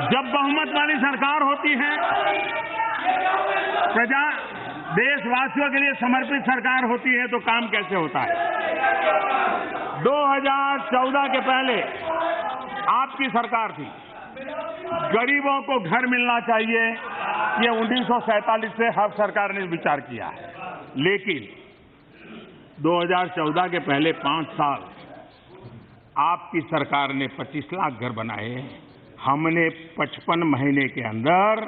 जब बहुमत वाली सरकार होती है, प्रजा देशवासियों के लिए समर्पित सरकार होती है, तो काम कैसे होता है? 2014 के पहले आपकी सरकार थी, गरीबों को घर मिलना चाहिए, ये 1947 से हर सरकार ने विचार किया है। लेकिन 2014 के पहले 5 साल आपकी सरकार ने 25 लाख घर बनाए। हमने 55 महीने के अंदर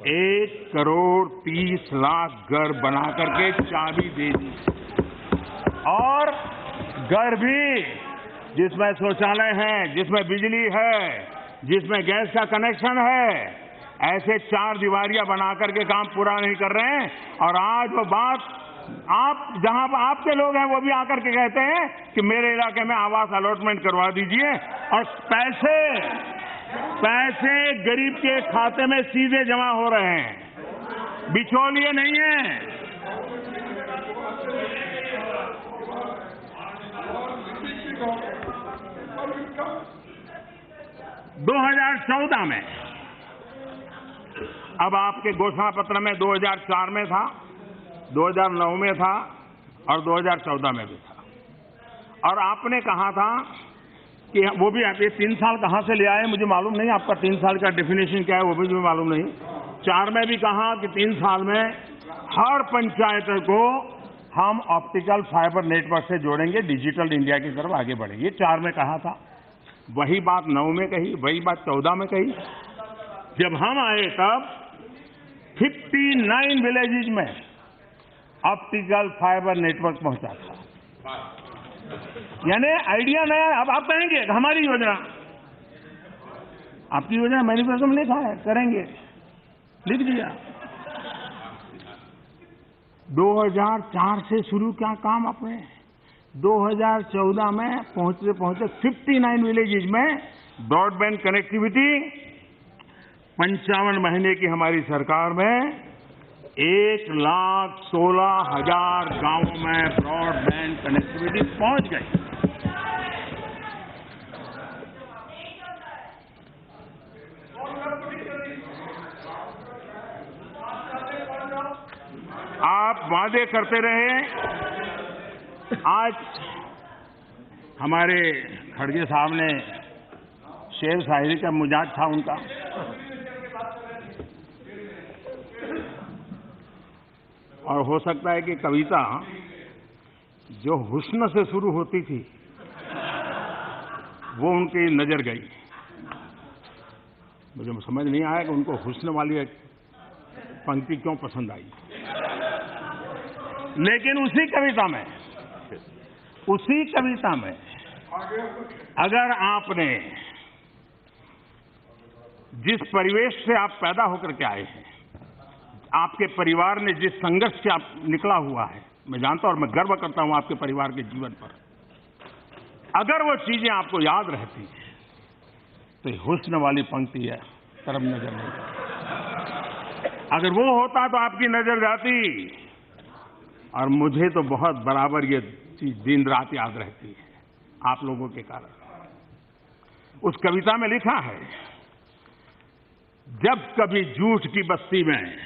1,30,00,000 घर बना करके चाबी दे दी, और घर भी जिसमें शौचालय है, जिसमें बिजली है, जिसमें गैस का कनेक्शन है, ऐसे 4 दीवारियां बना करके काम पूरा नहीं कर रहे हैं। और आज वो बात आप जहां आपके लोग हैं वो भी आकर के कहते हैं कि मेरे इलाके में आवास अलॉटमेंट करवा दीजिए, और पैसे गरीब के खाते में सीधे जमा हो रहे हैं, बिचौलिए नहीं है। - 2014 में, अब आपके घोषणा पत्र में 2004 में था, 2009 में था और 2014 में भी था। और आपने कहा था कि वो भी आप ये 3 साल कहां से ले आए मुझे मालूम नहीं, आपका 3 साल का डेफिनेशन क्या है वो भी मुझे मालूम नहीं। 4 में भी कहा कि 3 साल में हर पंचायत को हम ऑप्टिकल फाइबर नेटवर्क से जोड़ेंगे, डिजिटल इंडिया की तरफ आगे बढ़ेंगे। 4 में कहा था, वही बात 9 में कही, वही बात 14 में कही। जब हम आए तब 59 विलेजेज में ऑप्टिकल फाइबर नेटवर्क पहुंचा था। यानी आइडिया नया। अब आप कहेंगे हमारी योजना, आपकी योजना मैनिफेस्टो में लिखा है, करेंगे, लिख दिया। 2004 से शुरू क्या काम आपने, 2014 में पहुंचते पहुंचते 59 विलेजेज में ब्रॉडबैंड कनेक्टिविटी, 55 महीने की हमारी सरकार में 1,16,000 गांवों में ब्रॉडबैंड कनेक्टिविटी पहुंच गई। आप वादे करते रहे। आज हमारे खड़गे साहब ने शेर शायरी का मिजाज था उनका, और हो सकता है कि कविता जो हुस्न से शुरू होती थी वो उनकी नजर गई। मुझे समझ नहीं आया कि उनको हुस्न वाली एक पंक्ति क्यों पसंद आई। लेकिन उसी कविता में अगर आपने जिस परिवेश से आप पैदा होकर के आए हैं, आपके परिवार ने जिस संघर्ष से आप निकला हुआ है, मैं जानता हूं और मैं गर्व करता हूं आपके परिवार के जीवन पर, अगर वो चीजें आपको याद रहती तो हुस्न वाली पंक्ति है तरफ नजर नहीं जाती। अगर वो होता तो आपकी नजर जाती। और मुझे तो बहुत बराबर ये चीज दिन रात याद रहती है आप लोगों के कारण। उस कविता में लिखा है, जब कभी झूठ की बस्ती में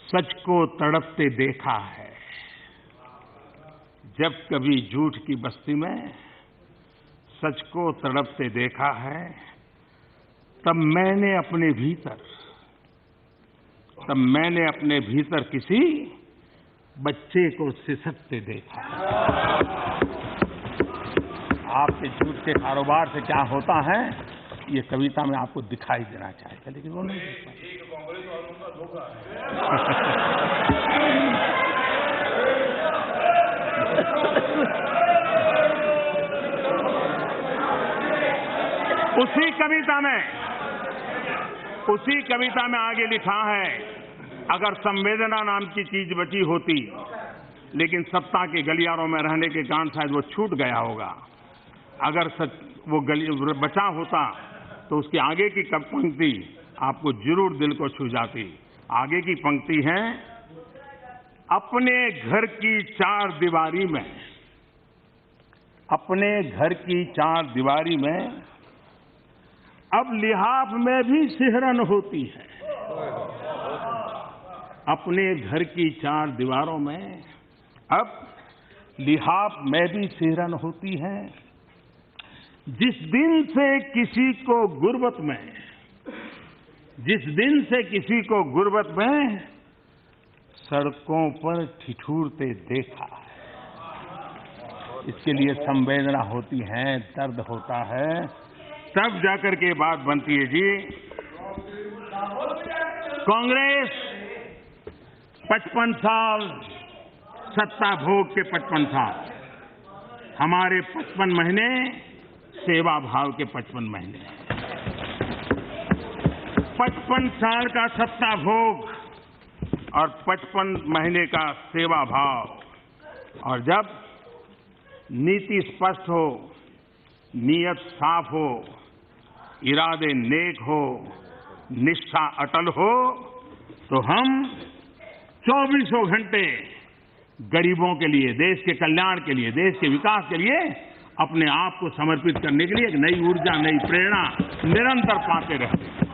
सच को तड़पते देखा है, जब कभी झूठ की बस्ती में सच को तड़पते देखा है, तब मैंने अपने भीतर किसी बच्चे को सिसकते देखा। आपके झूठ के कारोबार से क्या होता है ये कविता में आपको दिखाई देना चाहिए, लेकिन वो नहीं दिखता। उसी कविता में आगे लिखा है, अगर संवेदना नाम की चीज बची होती, लेकिन सत्ता के गलियारों में रहने के कारण शायद वो छूट गया होगा। अगर वो बचा होता तो उसकी आगे की पंक्ति आपको जरूर दिल को छू जाती। आगे की पंक्ति है, अपने घर की चार दीवारी में अब लिहाफ में भी सिहरन होती है। अपने घर की चार दीवारों में अब लिहाफ में भी सिहरन होती है। जिस दिन से किसी को गुर्बत में सड़कों पर ठिठुरते देखा, इसके लिए संवेदना होती है, दर्द होता है, तब जाकर के बात बनती है। जी, कांग्रेस 55 साल सत्ता भोग के 55 साल, हमारे 55 महीने सेवा भाव के 55 महीने। 55 साल का सत्ता भोग और 55 महीने का सेवा भाव, और जब नीति स्पष्ट हो, नीयत साफ हो, इरादे नेक हो, निष्ठा अटल हो, तो हम 24 घंटे गरीबों के लिए, देश के कल्याण के लिए, देश के विकास के लिए अपने आप को समर्पित करने के लिए एक नई ऊर्जा, नई प्रेरणा निरंतर पाते रहते हैं।